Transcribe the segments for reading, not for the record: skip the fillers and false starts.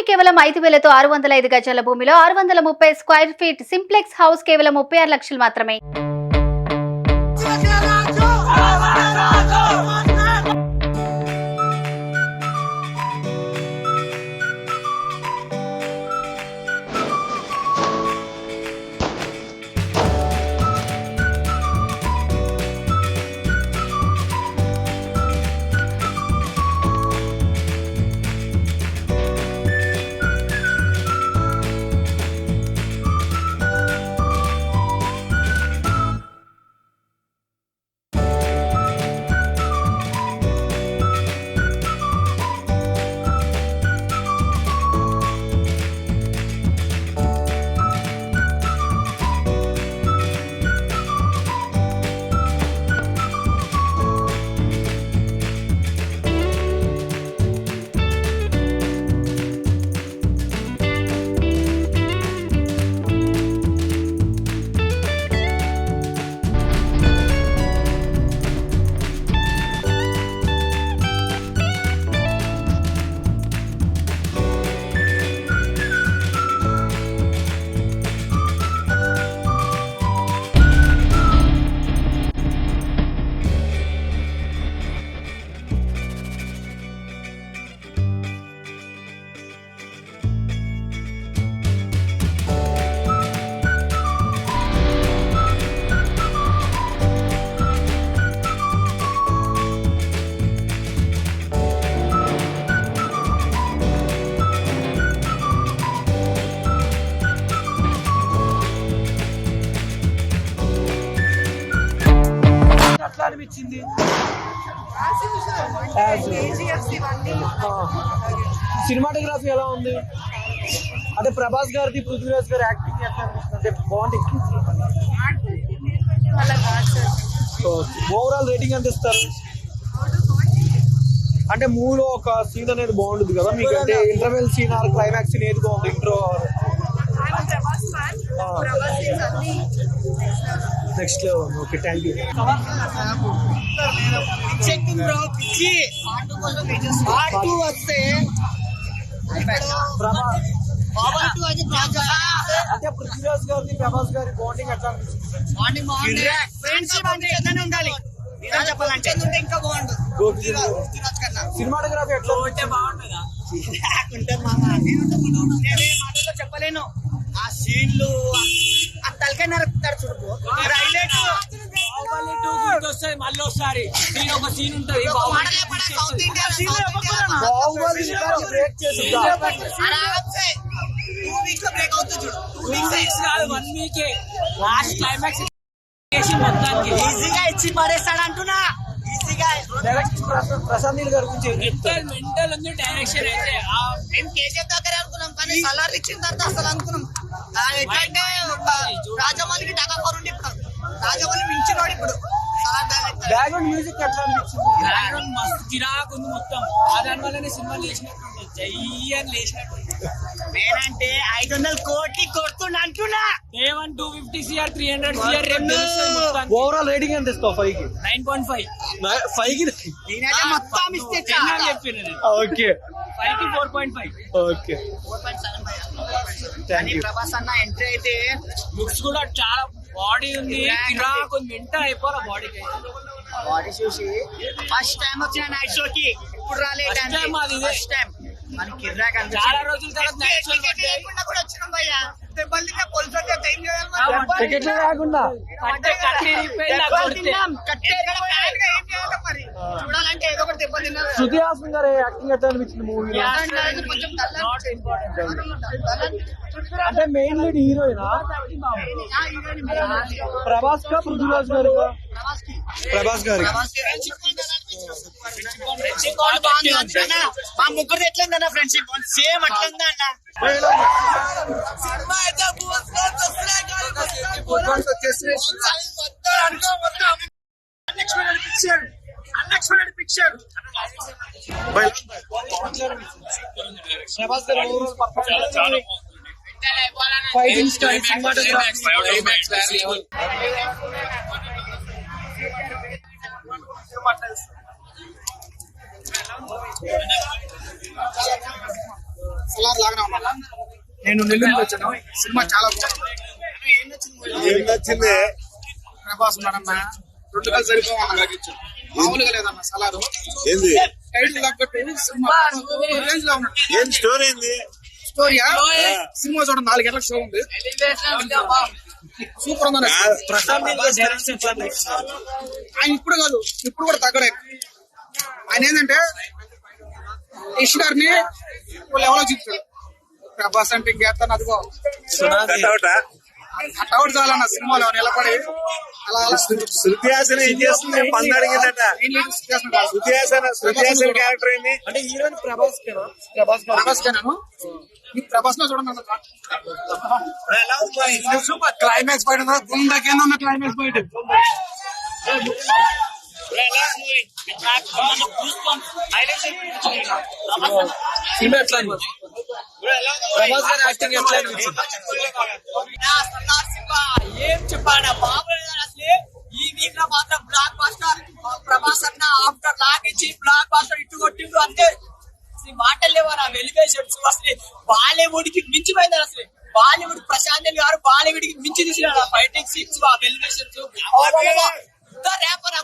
కేవలం 5,000తో 605 గజాల భూమిలో 630 స్క్వేర్ ఫీట్ సింప్లెక్స్ హౌస్ కేవలం 36 లక్షలు మాత్రమే. అనిపించింది సినిమాటోగ్రఫీ ఎలా ఉంది అంటే ప్రభాస్ గారిది పృథ్వీరాజ్ గారి యాక్టింగ్ అంటే బాగుంది. ఓవరాల్ రేటింగ్ ఎంత ఇస్తారు అంటే మూవీలో ఒక సీన్ అనేది బాగుంటుంది కదా మీకు అంటే interval scene or climax scene ఏది బాగుంది intro next level. Okay thank you. అంటే పృథ్వీరాజ్ గారిది ప్రభాస్ గారి బాండింగ్ ఎట్లా సినిమాటోగ్రఫీ ఎట్లా ఉంటే బాగుంటుందా చెప్పలేను. ఆ సీన్లు ఆ తలకాయ నరుకుతారు చూడు మళ్ళీ ఒకసారి ఒక సీన్ ఉంటది బ్రేక్ అవుతుంది చూడు 1 వీక్ లాస్ట్ క్లైమాక్స్ మొత్తానికి ఈజీగా ఇచ్చి పడేస్తాడు అంటున్నా. ప్రశాంత్ నీల్ గారి గురించి మెంటల్ ఉంది డైరెక్షన్ అయితే మేము కేజీఎఫ్ దగ్గర అనుకున్నాం కానీ సలార్ ఇచ్చిన తర్వాత అసలు అనుకున్నాం ఎట్లంటే రాజమౌళికి టకాకోరు ఉండి ఇప్పుడు రాజమౌళి మించినోడు ఇప్పుడు బ్యాక్గ్రౌండ్ మ్యూజిక్ ఎట్లా అనిపించింది. బ్యాక్గ్రౌండ్ మస్తు కిరాక్ ఉంది మొత్తం దాని వల్లనే సినిమా లేచినట్టు జయ్యని లేచినట్టు నేనంటే 500 కోట్లు కొడుతుండ అంటున్నా 250 CR 300 CR ఓవరాల్ రేటింగ్ ఎంత ఇస్తావు 5 కి 9.5 5 కి నేనైతే మొత్తం ఇస్తే చెప్పిన ఓకే 5 కి 4.5 ఓకే 4.75 థ్యాంక్ యూ. ప్రభాస్ అన్న ఎంట్రీ అయితే లుక్స్ కూడా చాలా బాడీ ఉంది కిరాక్ ఉంది మెంటల్ అయిపోరా బాడీకి బాడీ చూసి ఫస్ట్ టైం వచ్చిన నైట్ షోకి ఇప్పుడు రాలేదు ఫస్ట్ టైం మన కిరాక్ అంటే చాలా రోజుల తర్వాత నైట్ షో కూడా వచ్చినాం భయ్యా టికెట్లు రాకుండా చూడాలంటే ఏదో ఒకటి దెబ్బ తిన్నారు. శృతి హాసన్ గారి యాక్టింగ్ ఎట్లా అనిపించింది మూవీ అంటే మెయిన్ లీడ్ హీరోయినా ప్రభాస్ కా పృథ్వీరాజ్ గారు ప్రభాస్ గారి మా ముగ్గురు ఎట్లుందన్న ఫ్రెండ్షిప్ సేమ్ అట్లుందా అన్న సినిమా అయితే unexpected picture ప్రభాస్ గారి overall performance fighting style cinematography Salaar లాగానే ఉన్నా. నేను నెల్లూరు వచ్చాను. సినిమా చాలా ఏం నచ్చింది? ప్రభాస్ ఉన్నాడన్న, రెండు కలిసి సరిపోవన్నా, మామూలుగా లేదన్న సలారు. ఏంది టైటిల్ తగ్గట్టు సినిమా రేంజ్ లో ఉన్నాడు. ఏం స్టోరీ ఏంది? స్టోరీయా? సినిమా చూడండి, 4 గంటల షో ఉంది. సూపర్ ఉందన్న. ఆయన ఇప్పుడు కాదు, ఇప్పుడు కూడా తగ్గడే. ఆయన ఏంటంటే యష్ గారిని ఎవరో చెప్తాడు. ప్రభాస్ అంటే ఇంకేస్తాను అదిగో కట్అవుట్ చాలన్న సినిమాలో నిలబడి అలా అలా శృతి హాసన్ ఏం చేస్తుంది? పందడిగిందట. శృతి హాసన్ క్యారెక్టర్ ఏంది? అంటే హీరోయిన్ ప్రభాస్ కేనా? ప్రభాస్ కేనాను ప్రభాస్ లో చూడండి సూపర్ క్లైమాక్స్ ఫైట్ గుండెకేందన్న క్లైమాక్స్ ఫైట్. సినిమా ఎట్లా అనిపించింది? ప్రభాస్ గారి యాక్టింగ్ ఎట్లా అనిపించింది? ఏం చెప్పాడు బాబు అసలు ఈ వీక్ లో మాత్రం బ్లాక్ బాస్టర్ ప్రభాస్ అన్న ఆఫ్టర్ లాగ్ ఇచ్చి బ్లాక్ బాస్టర్ ఇట్టు కొట్టిండు అంతే. అసలు మాటలు లేవరా వెలివేషన్స్. అసలు బాలీవుడ్ కి మించిపోయింది. అసలు బాలీవుడ్ ప్రశాంత్ నీల్ గారు బాలీవుడ్ కి మించి తీసిన ఫైటింగ్ సీన్స్ ఆ వెలివేషన్స్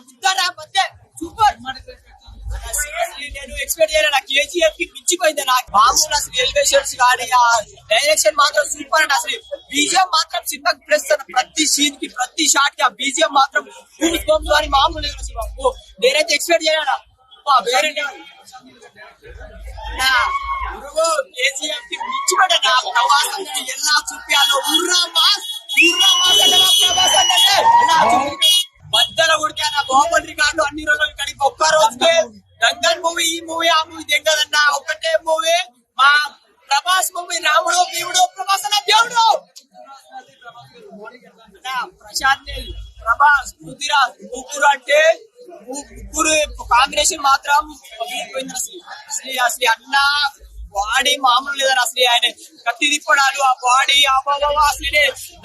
బుద్ధ ర్యాప్ అంతే సూపర్. నేను ఎక్స్పెక్ట్ చేయలే. నాకు కేజీఎఫ్ కి మించిపోయింది. నాకు మామూలు అసలు ఎలివేషన్స్ కానీ ఆ డైరెక్షన్ మాత్రం సూపర్ అండి. అసలు బీజిఎం మాత్రం సినిమాకి ప్లస్ ప్రతి సీన్ కి ప్రతి షాట్ కి ఆ బీజిఎం మాత్రం అని మామూలు నేనైతే ఎక్స్పెక్ట్ చేయలేనా వేరే కేజీఎఫ్ కి మించిపోయిన ఎలా చూపించాలో మధ్యలో ఉడికాన బాహుబలి రికార్డు అన్ని రోజులు కడిగి ఒక్క రోజుకే దంగల్ మూవీ ఈ మూవీ ఆ మూవీ తెగదన్నా ఒకటే మూవీ. మా ప్రభాస్ మూవీ రాముడు దేవుడు ప్రభాస్ అన్న దేవుడు ప్రశాంత్ నీల్ ప్రభాస్ పృథ్వీరాజ్ ముగ్గురు అంటే ముగ్గురు కాంబినేషన్ మాత్రం అసలు అన్న బాడీ మామూలు లేదని అసలు ఆయన కత్తి తిప్పడాలు ఆ బాడీ అసలు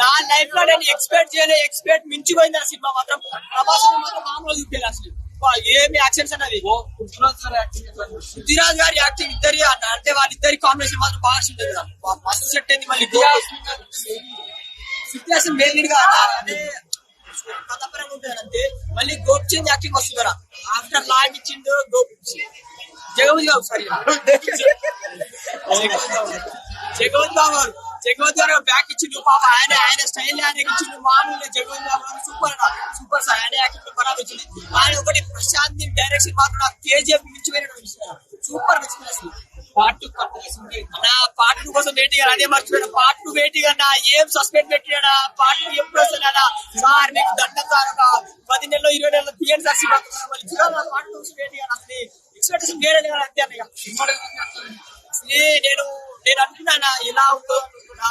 నా లైఫ్ లో నేను ఎక్స్పెక్ట్ మించిపోయింది. ఆ సినిమా మాత్రం ప్రభాస్ మాత్రం మామూలు చూపించాలి. అసలు ఏమి యాక్షన్స్ అన్నది పృథ్వీరాజ్ గారి యాక్టింగ్ ఇద్దరి అంటే వాళ్ళిద్దరి కాంబినేషన్ మాత్రం బాగా ఉంటుంది. మస్తు సెట్ అయింది. మళ్ళీ సిచ్యువేషన్ మెయిన్ గా అదే కథపరంగా ఉంటుంది అంతే. మళ్ళీ గోపిచంద్ యాక్టింగ్ వస్తుంది కదా ఆఫ్టర్ లాగ్ ఇచ్చిండు జగవత్ బాబు సారీ జగవత్ గారు బ్యాక్ ఇచ్చిండు పాప. ఆయన స్టైల్ ఆయన ఇచ్చిండు మామూలు. జగవత్ బాబు సూపర్ సార్ ఆయన యాక్టింగ్ బరాబర్ వచ్చింది. ఆయన ఒకటి ప్రశాంత్ డైరెక్షన్ మాత్రం నాకు కేజీఎఫ్ మించిపోయినట్టు సూపర్ నచ్చింది. అసలు పార్ట్ 2 కోసం వెయిటింగ్ అదే మర్చిపోయాడు. పార్ట్ 2 వెయిటింగ్ అన్నా ఏం సస్పెండ్ పెట్టాడా పార్ట్ 2 ఎప్పుడు వస్తున్నాడా సార్ నీకు దండం సార్ ఒక 10 నెలలో 20 నెలలో థియేటర్ సాక్షి పార్ట్ 2 వెయిటింగ్ అసలు ఎక్స్పెక్టేషన్ వేరే అంతే అన్నయ్య. నేను అనుకున్నానా ఎలా ఉందో అనుకున్నా.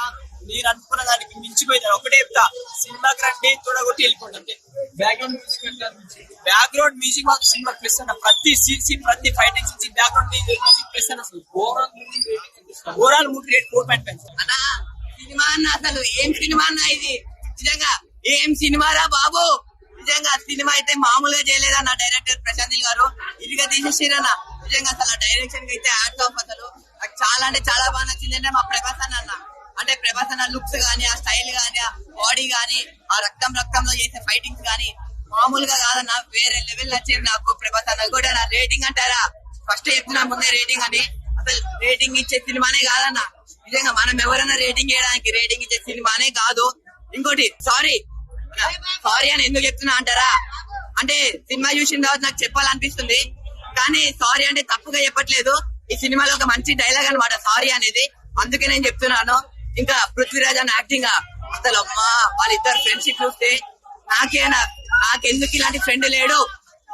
నేను అనుకున్న దానికి మించిపోయింది. ఒకటే చెప్తా సినిమాకి రండి తోడగొట్టి వెళ్ళిపోతుంది. బ్యాక్గ్రౌండ్ మ్యూజిక్ మాకు సినిమా ప్లస్ అన్న ప్రతి సీన్ ప్రతి fighting scene background music plus అన్న అసలు ఓవరాల్ మూడు రేట్ 4.5 అన్నా. సినిమా అన్న అసలు ఏం సినిమా అన్న ఇది నిజంగా ఏం సినిమారా బాబు. నిజంగా సినిమా అయితే మామూలుగా చేయలేదన్న డైరెక్టర్ ప్రశాంత్ నీల్ గారు ఇదిగా తీసేసిరన్న. నిజంగా అసలు డైరెక్షన్ కి అయితే యాడ్ ఆఫ్ అసలు నాకు చాలా అంటే చాలా బాగా నచ్చింది. అంటే మా ప్రభాస్ అన్న అంటే ప్రభాస్ అన్న లుక్స్ గానీ ఆ స్టైల్ గానీ ఆ బాడీ గానీ ఆ రక్తంలో చేసే ఫైటింగ్స్ గానీ మామూలుగా కాదన్న వేరే లెవెల్ నచ్చేది నాకు. ప్రభాస్ అన్న కూడా నా రేటింగ్ అంటారా ఫస్ట్ చెప్తున్నా ముందే రేటింగ్ అని. అసలు రేటింగ్ ఇచ్చే సినిమానే కాదన్న. నిజంగా మనం ఎవరైనా రేటింగ్ చేయడానికి రేటింగ్ ఇచ్చే సినిమానే కాదు. ఇంకోటి సారీ అని ఎందుకు చెప్తున్నా అంటారా అంటే సినిమా చూసిన తర్వాత నాకు చెప్పాలనిపిస్తుంది కానీ సారీ అంటే తప్పుగా చెప్పట్లేదు. ఈ సినిమాలో ఒక మంచి డైలాగ్ అనమాట సారీ అనేది. అందుకే నేను చెప్తున్నాను. ఇంకా పృథ్వీరాజ్ అన్న యాక్టింగ్ అసలు అమ్మా వాళ్ళిద్దరు ఫ్రెండ్షిప్ చూస్తే నాకెందుకు ఇలాంటి ఫ్రెండ్ లేడు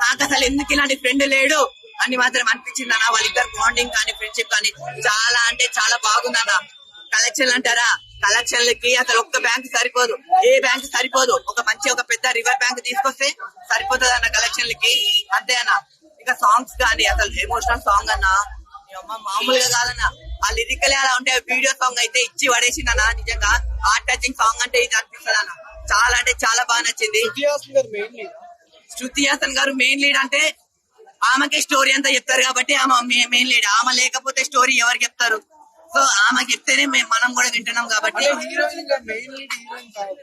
నాకు అసలు ఎందుకు ఇలాంటి ఫ్రెండ్ లేడు అని మాత్రం అనిపించింది అన్న. వాళ్ళిద్దరు బాండింగ్ కానీ ఫ్రెండ్షిప్ కానీ చాలా అంటే చాలా బాగుందన్న. కలెక్షన్ అంటారా కలెక్షన్లకి అసలు ఒక్క బ్యాంక్ సరిపోదు. ఏ బ్యాంక్ సరిపోదు. ఒక పెద్ద రివర్ బ్యాంక్ తీసుకొస్తే సరిపోతుంది అన్న కలెక్షన్లకి అంతే అన్న. ఇంకా సాంగ్స్ కానీ అసలు ఎమోషనల్ సాంగ్ అన్న మామూలుగా కాదన్న. ఆ లిరికలే అలా ఉంటే వీడియో సాంగ్ అయితే ఇచ్చి పడేసిందన్న. నిజంగా హార్ట్ టచింగ్ సాంగ్ అంటే ఇది అనిపిస్తుంది అన్న. చాలా అంటే చాలా బాగా నచ్చింది. శృతి హాసన్ గారు మెయిన్ లీడ్ అంటే ఆమెకే స్టోరీ అంతా చెప్తారు కాబట్టి ఆమె మెయిన్ లీడ్. ఆమె లేకపోతే స్టోరీ ఎవరు చెప్తారు. సో ఆమె చెప్తేనే మనం కూడా వింటున్నాం కాబట్టి హీరోయిన్ మెయిన్ లీడ్ హీరోయిన్ కాదు.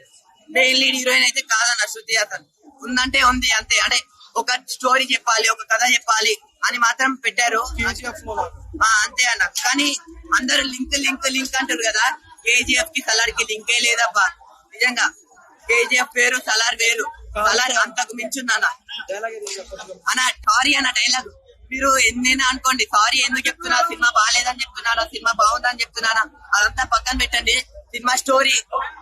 మెయిన్ లీడ్ హీరోయిన్ అయితే కాదన్న శృతి హాసన్. ఉందంటే ఉంది అంతే. అంటే ఒక స్టోరీ చెప్పాలి, ఒక కథ చెప్పాలి అని మాత్రం పెట్టారు. కేజీఎఫ్ లో లాగా. అంతే అన్న. కానీ అందరూ లింక్ అంటారు కదా. కేజీఎఫ్ కి సలార్ కి లింకే లేదబ్బా. నిజంగా కేజీఎఫ్ వేరు, సలార్ వేరు. సలార్ అంతకు మించుందన్న. డైలాగ్ ఏదో చెప్పొచ్చు. అన్న సారీ అన్న డైలాగ్ మీరు ఎన్నైనా అనుకోండి, సారీ ఎందుకు చెప్తున్నారు, సినిమా బాగాలేదని చెప్తున్నారా, సినిమా బాగుందని చెప్తున్నారా, అదంతా పక్కన పెట్టండి. సినిమా స్టోరీ,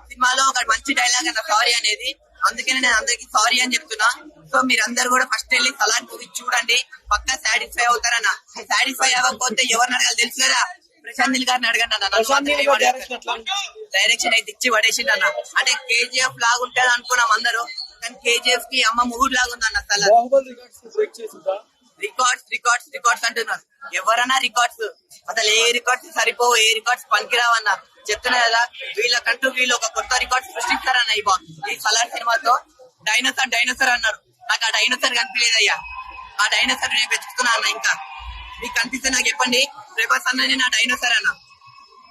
సినిమాలో ఒక మంచి డైలాగ్ అన్న సారీ అనేది. అందుకనే నేను అందరికి సారీ అని చెప్తున్నా. సో మీరందరూ కూడా ఫస్ట్ వెళ్ళి సలార్ మూవీ చూడండి, పక్కా సాటిస్ఫై అవుతారన్న. సాటిస్ఫై అవ్వకపోతే ఎవరిని అడగాలి తెలుసు కదా, ప్రశాంత్ నీల్ గారిని అడగండి అన్న. ప్రశాంత్ నీల్ గారి డైరెక్షన్ ఎట్లా అనిపించింది? డైరెక్షన్ అయితే ఇచ్చి పడేసింది అన్న. అంటే కేజీఎఫ్ లాగా ఉంటది అనుకున్నాం అందరూ, కానీ కేజీఎఫ్ కి అమ్మ మూడు లాగా ఉందన్న. సలార్ బాహుబలి రికార్డ్స్ బ్రేక్ చేసిందా? రికార్డ్స్ అంటున్నారు. ఎవరన్నా రికార్డ్స్, అసలు ఏ రికార్డ్స్ సరిపోవు, ఏ రికార్డ్స్ పనికిరావన్న. చెప్తున్నా కదా, వీళ్ళకంటూ వీళ్ళు ఒక కొత్త రికార్డ్స్ సృష్టిస్తారన్న ఈ సలార్ సినిమాతో. డైనోసార్ అన్నారు, నాకు ఆ డైనోసార్ కనిపించలేదయ్యా. ఆ డైనోసార్ నేను వెతుకుతున్నా అన్న. ఇంకా మీకు కనిపిస్తే నాకు చెప్పండి. ప్రభాస్ అన్ననే నా డైనోసార్ అన్న.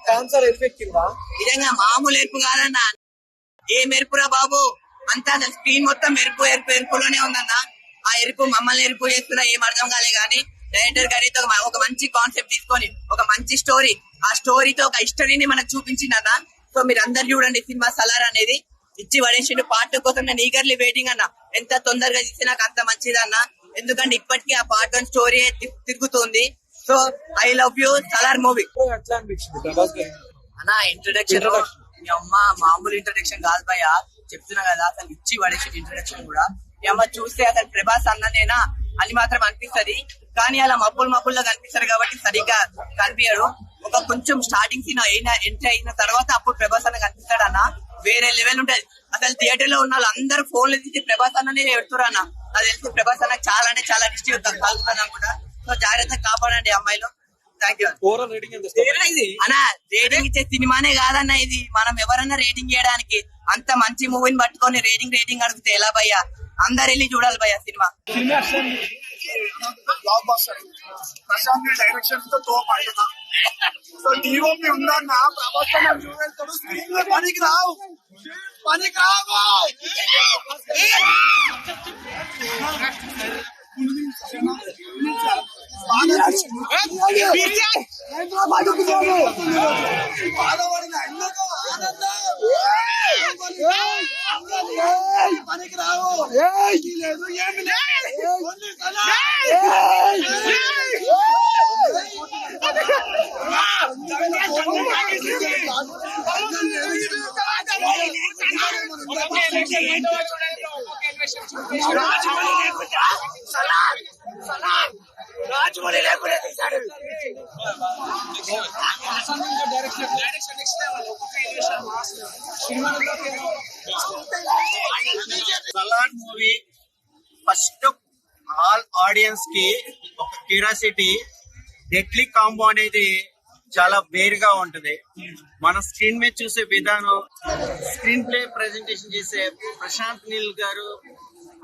క్యాన్సర్ ఎఫెక్టిందా? నిజంగా మామూలు ఎరుపు కాదన్న. ఏ మెరుపురా బాబు, అంతా స్క్రీన్ మొత్తం ఎరుపులోనే ఉందన్న. ఆ ఎరుపు మమ్మల్ని ఎరుపు చేస్తున్నా ఏం అర్థం కాలే. కానీ డైరెక్టర్ గారితో ఒక మంచి కాన్సెప్ట్ తీసుకొని ఒక మంచి స్టోరీ, ఆ స్టోరీతో ఒక హిస్టరీని మనకు చూపించిందన్న. సో మీరు అందరు చూడండి సినిమా సలార్ అనేది. ఇచ్చి పడేసిండు. పార్ట్ 2 కోసం నేను ఈగర్లీ వెయిటింగ్ అన్న. ఎంత తొందరగా తీస్తే నాకు అంత మంచిదన్న. ఎందుకంటే ఇప్పటికీ ఆ పార్ట్ 1 స్టోరీ తిరుగుతుంది. So I love you Salaar movie ఎట్లా అనిపించింది ప్రభాస్ గారి అన్న. ఇంట్రొడక్షన్ మీ అమ్మ మామూలు ఇంట్రొడక్షన్ కాదు భయ, చెప్తున్నా కదా. అసలు ఇచ్చి పడేసిండు ఇంట్రొడక్షన్ కూడా. మీ అమ్మ చూస్తే అసలు ప్రభాస్ అన్ననేనా అని మాత్రం అనిపిస్తది. కానీ అలా మబ్బుల్లో కనిపిస్తారు కాబట్టి సరిగ్గా కనిపించడు. ఒక కొంచెం స్టార్టింగ్ సీన్ ఎంట్రీ అయిన తర్వాత అప్పుడు ప్రభాస్ అన్న కనిపిస్తాడు అన్న. వేరే లెవెల్ ఉంటది. అసలు థియేటర్ లో ఉన్న వాళ్ళు అందరూ ఫోన్లు తీసి ప్రభాస్ అన్ననే పెడుతున్నారు అన్న. అది తెలిసి ప్రభాస్ అన్న చాలా అంటే చాలా డిస్ట్రిక్ట్ కలుగుతాను కూడా. సో జాగ్రత్తగా కాపాడండి అమ్మాయిలు. థ్యాంక్ యూ ఓవరాల్ రేటింగ్ ఎంత ఇస్తారు? అన్న. రేటింగ్ ఇచ్చే సినిమానే కాదన్న ఇది. మనం ఎవరన్నా రేటింగ్ చేయడానికి అంత మంచి మూవీని పట్టుకొని రేటింగ్ అడిగితే ఎలా భయ్యా? అందరు వెళ్ళి చూడాలి భయ్యా సినిమా. సినిమా ఎట్లా అనిపించింది? Block buster. ప్రశాంత్ డైరెక్షన్ తో తోపు అంటున్నా. సో డిఓపి ఉందన్న, ప్రభాస్ అన్న చూడేస్తాడు. స్క్రీన్ లో పనికి రావు. పనికి రావు. లేదు ఏమి లేదు. రాజమౌళి లేకుండా తీశాడు. Salaar movie first all audience కి ఒక క్యూరియాసిటీ, డెడ్లీ కాంబో అనేది చాలా వేరుగా ఉంటది. మన స్క్రీన్ మీద చూసే విధానం, స్క్రీన్ ప్లే ప్రెజెంటేషన్ చేసే ప్రశాంత్ నీల్ గారు,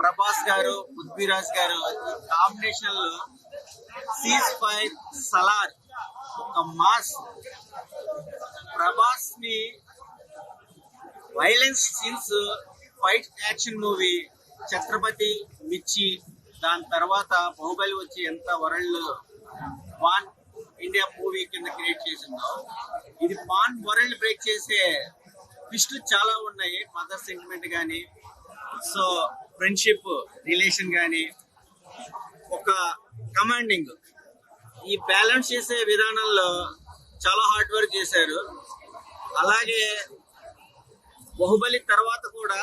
ప్రభాస్ గారు, పృథ్వీరాజ్ గారు కాంబినేషన్ లో సీజ్ ఫైర్ సలార్ ఒక మాస్. ప్రభాస్ ని violence scenes, fight action movie Chatrapathi, Mirchi, దాని తర్వాత బాహుబలి వచ్చి ఎంత వరల్డ్ పాన్ ఇండియా మూవీ కింద క్రియేట్ చేసిందో, ఇది పాన్ వరల్డ్ బ్రేక్ చేసే ట్విస్టులు చాలా ఉన్నాయి. మదర్ సెంటిమెంట్ కానీ, సో ఫ్రెండ్షిప్ రిలేషన్ కానీ, ఒక కమాండింగ్, ఈ బ్యాలెన్స్ చేసే విధానంలో చాలా హార్డ్ వర్క్ చేశారు. అలాగే బాహుబలి తర్వాత కూడా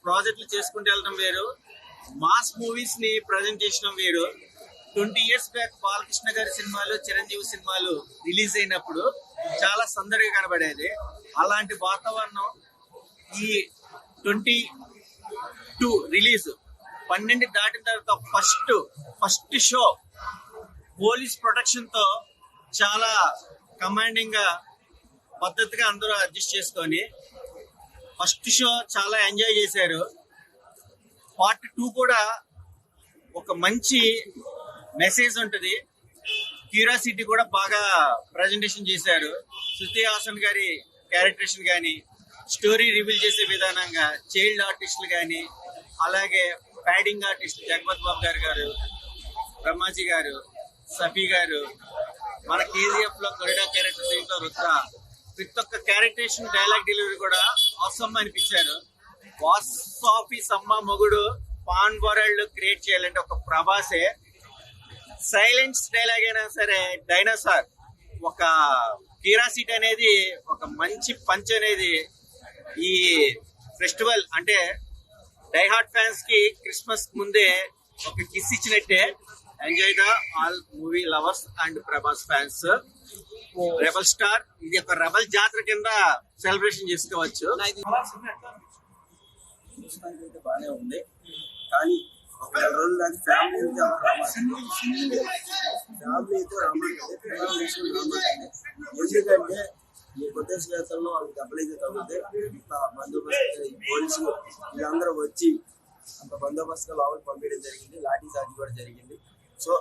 ప్రాజెక్టులు చేసుకుంటూ వెళ్ళడం వేరు, మాస్ మూవీస్ ని ప్రజెంట్ చేయడం వేరు. 20 years బ్యాక్ బాలకృష్ణ గారి సినిమాలు, చిరంజీవి సినిమాలు రిలీజ్ అయినప్పుడు చాలా సందడిగా కనబడేది. అలాంటి వాతావరణం ఈ 22 రిలీజ్ 12 దాటిన తర్వాత ఫస్ట్ షో పోలీస్ ప్రొటెక్షన్ తో చాలా కమాండింగ్ గా పద్ధతిగా అందరూ అడ్జస్ట్ చేసుకొని ఫస్ట్ షో చాలా ఎంజాయ్ చేశారు. పార్ట్ 2 కూడా ఒక మంచి మెసేజ్ ఉంటుంది. క్యూరియాసిటీ కూడా బాగా ప్రజెంటేషన్ చేశారు. శృతి హాసన్ గారి క్యారెక్టరేషన్ కానీ, స్టోరీ రివీల్ చేసే విధానంగా చైల్డ్ ఆర్టిస్టులు కానీ, అలాగే ప్యాడింగ్ ఆర్టిస్ట్ జగపత్ బాబు గారు, బ్రహ్మాజీ గారు, సఫీ గారు, మన కేజీఎఫ్ లో కొరిడా క్యారెక్టర్ దీంట్లో రుద్ర, ప్రతి ఒక్క క్యారెక్టరేషన్ డైలాగ్ డెలివరీ కూడా అవసరం అనిపించారు. బాక్స్ ఆఫీస్ అమ్మ మొగుడు పాన్ వరల్డ్ క్రియేట్ చేయాలంటే ఒక ప్రభాసే. సైలెన్స్ డైలాగ్ అయినా సరే, డైనోసార్ ఒక క్యూరియాసిటీ అనేది, ఒక మంచి పంచ్ అనేది ఈ ఫెస్టివల్ అంటే డైహార్ట్ ఫ్యాన్స్ కి క్రిస్మస్ ముందే ఒక కిస్ ఇచ్చినట్టే. Enjoy the all movie lovers and Prabhas fans. Rebel star, ఇది ఒక రెబల్ జాతర కింద సెలబ్రేషన్ చేసుకోవచ్చు. అయితే బాగానే ఉంది, కానీ ఒక 2 రోజుల దాకా ఫ్యామిలీతో ఎందుకంటే ఈ కొత్త శ్వేతంలో వాళ్ళకి దెబ్బలైతే తగ్గితే ఇంత బందోబస్తు పోలీసులు వీళ్ళందరూ వచ్చి అంత బందోబస్తుగా లోపలికి పంపించడం జరిగింది. లాఠీ చార్జ్ కూడా జరిగింది. సో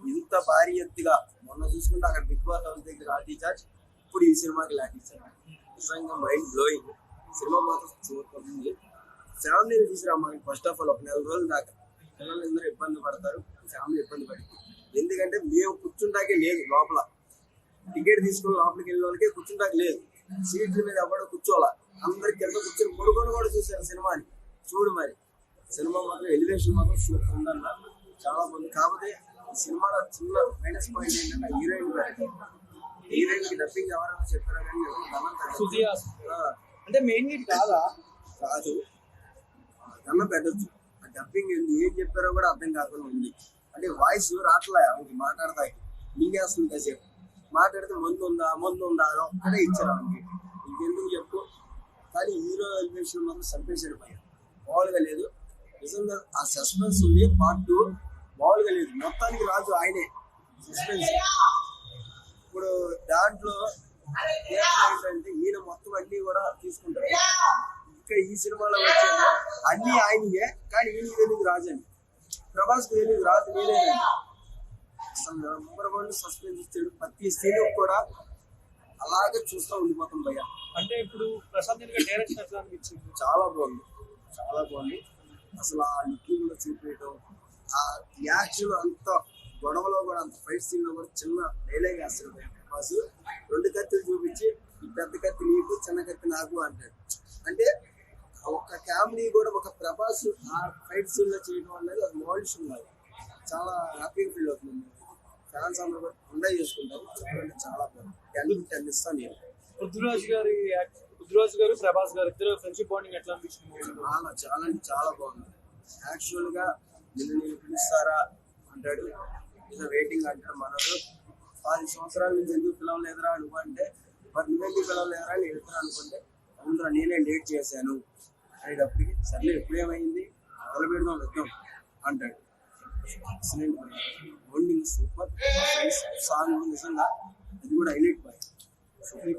ఇంత భారీ ఎత్తుగా మొన్న చూసుకుంటే అక్కడ బిగ్ బాస్ హౌస్ దగ్గర లాఠీ చార్జ్, ఇప్పుడు ఈ సినిమాకి లాఠీ చార్జ్. నిజంగా మైండ్ బ్లోయింగ్. సినిమా మాత్రం సూపర్ ఉంది. ఫ్యామిలీని తీసుకురామాకి ఫస్ట్ ఆఫ్ ఆల్ ఒక 4 రోజుల దాకా పిల్లలందరూ ఇబ్బంది పడతారు, ఫ్యామిలీ ఇబ్బంది పడుతుంది. ఎందుకంటే మేము కూర్చుంటాకే లేదు, లోపల టికెట్ తీసుకుని లోపలికి వెళ్ళిన వాళ్ళకే కూర్చుంటాకి లేదు. సీట్ల మీద ఎవడో కూర్చోవాలా, అందరికి కింద కూర్చొని పడుకొని కూడా చూసారు సినిమాని. చూడు మరి సినిమా మాత్రం ఎలివేషన్ మాత్రం సూపర్ ఉందన్న, చాలా బాగుంది. కాకపోతే ఈ సినిమాలో చిన్న మైనస్ పాయింట్ ఏంటంటే హీరోయిన్ కి డబ్బింగ్ ఎవరైనా చెప్పారా కానీ అంటే మెయిన్ కాదా కాదు, దండం పెట్టచ్చు. ఆ డబ్బింగ్ ఏం చెప్పారో కూడా అర్థం కాకుండా ఉంది. అంటే వాయిస్ రావట్లే, ఆమెకి మాట్లాడతాయి మింగేస్తుంది కాసేపు. మాట్లాడితే ముందు ఉందా అది ఒక్కడే ఇచ్చారు ఆమెకి, ఇంకెందుకు చెప్పు. కానీ హీరో ఎలివేషన్ మాత్రం చంపేశాడు పైన, మామూలుగా లేదు. నిజంగా ఆ సస్పెన్స్ ఉంది. పార్ట్ 2 మామూలుగా లేదు. మొత్తానికి రాజు ఆయనే సస్పెన్స్. ఇప్పుడు దాంట్లో ఏంటంటే ఈయన మొత్తం అన్ని కూడా తీసుకుంటారు. ఇక్కడ ఈ సినిమాలో వచ్చేది అన్ని ఆయనయే, కానీ ఈయనకి తెలియదు రాజు అని. ప్రభాస్ తెలియదు రాజు నేనేనండి. అసలు నెంబర్ 1 సస్పెన్స్ ఇచ్చాడు. ప్రతి సీన్ కూడా అలాగే చూస్తూ ఉండిపోతాం భయ్య. అంటే ఇప్పుడు ప్రశాంత్ గారి డైరెక్షన్ ఎట్లా అనిపించింది? చాలా బాగుంది, చాలా బాగుంది. అసలు ఆ లుక్ కూడా చూపించడం, ఆ యాక్షన్ అంత గొడవలో కూడా, అంత ఫైట్ సీన్ లో కూడా చిన్న డైలాగ్ వేస్తాడు ప్రభాస్. 2 కత్తులు చూపించి ఈ పెద్ద కత్తి నీకు, చిన్న కత్తి నాకు అంటాడు. అంటే ఒక కామెడీ కూడా ఒక ప్రభాస్ ఆ ఫైట్ సీన్ లో చేయడం అనేది అది మోడల్స్ ఉండాలి. చాలా హ్యాపీగా ఫీల్ అవుతుంది. ఫ్యాన్స్ అందరూ కూడా ఎంజాయ్ చేసుకుంటారు. చాలా బాగుంది. 10 ఇస్తాను నేను. పృథ్వీరాజ్ గారు ప్రభాస్ గారు ఇద్దరు ఫ్రెండ్షిప్ బాండింగ్ ఎట్లా అనిపించింది? చాలా బాగుంది. యాక్చువల్ గా నేను పిలుస్తారా అంటాడు, ఏదో వెయిటింగ్ అంటాడు. మనడు 10 సంవత్సరాల నుంచి ఎందుకు పిలవలేదురా అనుకుంటే, మరి నువ్వెందుకు పిలవలేదురా అని వెళ్తారా అనుకుంటే, అవునరా నేనే లేట్ చేశాను అనేటప్పటికి, సర్లే ఎప్పుడేమైంది మొదలు పెడదాం వెళ్దాం అంటాడు. Excellent bonding, super song. నిజంగా అది కూడా హైలైట్ బాయ్.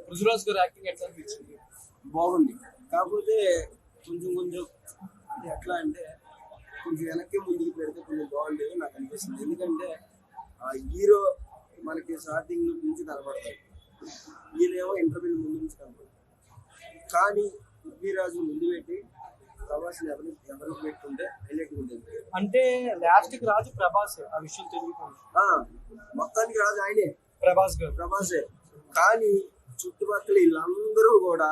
పృథ్వీరాజ్ గారు యాక్టింగ్ ఎట్లా అనిపించింది? బాగుంది. కాకపోతే కొంచెం అంటే ఎట్లా అంటే కొంచెం వెనక్కి ముందుకు పెడితే కొంచెం బాగుండేది నాకు అనిపిస్తుంది. ఎందుకంటే ఆ హీరో మనకి స్టార్టింగ్ నుంచి కనబడతాడు, ఈయనేమో ఇంటర్వ్యూ ముందు నుంచి కనబడతాడు. కానీ పృథ్వీరాజు ముందు పెట్టి ప్రభాస్ ఎవరికి పెట్టుకుంటే హైలైట్ ఉండేది. అంటే లాస్ట్ కి రాజు ప్రభాస్, ఆ విషయం తెలియదు. మొత్తానికి రాజు ఆయనే, ప్రభాసే. కానీ చుట్టుపక్కల వీళ్ళందరూ కూడా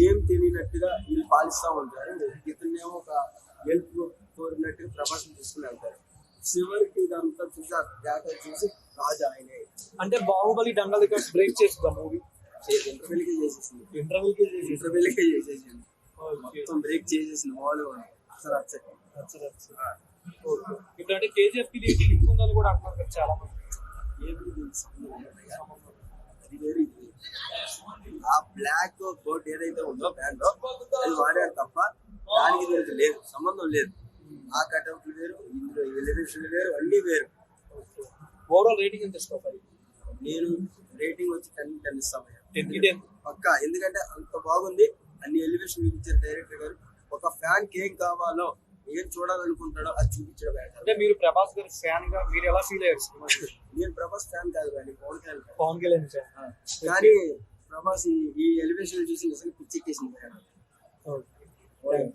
ఏం తెలియనట్టుగా వీళ్ళు పాలిస్తూ ఉంటారు. ఇతన్నేమో ఒక హెల్ప్ కోరినట్టుగా ప్రభాస్ తీసుకుని వెళ్తారు. చివరికి ఇదంతా చూసి డేటా చూసి రాజు ఆయనే. అంటే బాహుబలి దంగల్ రికార్డ్స్ బ్రేక్ చేసింది ఆ మూవీ. ఇంటర్వ్యూలకే చేసేసింది, మొత్తం బ్రేక్ చేసేసింది. మామూలుగా అసలు ఇప్పుడు అంటే కేజీఎఫ్ కి లింక్ ఉందని కూడా అంటున్నారు చాలా మంది. అది వేరు. ఆ బ్లాక్ కోట్ ఏదైతే ఉందో ప్యాంట్ అది వాడారు తప్ప దానికి దీనికి లేదు, సంబంధం లేదు. ఆ కట్అవుట్లు వేరు, ఇందులో ఎలివేషన్ వేరు, అన్ని వేరు. ఓవరాల్ రేటింగ్ ఎంత ఇస్తావు? నేను రేటింగ్ వచ్చి 10 ఇస్తాను పక్కా. ఎందుకంటే అంత బాగుంది, అన్ని ఎలివేషన్ ఇచ్చారు డైరెక్టర్ గారు. ఒక ఫ్యాన్ కి ఏం కావాలో ఏం చూడాలనుకుంటాడో అది చూపించడం better. అంటే మీరు ప్రభాస్ గారి ఫ్యాన్ గా మీరు ఎలా ఫీల్ అయ్యారు సినిమాకి? నేను ప్రభాస్ ఫ్యాన్ కాదు కానీ పవన్ కళ్యాణ్ fan. పవన్ కళ్యాణ్ ఫ్యాన్. కానీ ప్రభాస్ ఈ ఎలివేషన్ చూసి నిజంగా పిచ్చెక్కేసింది.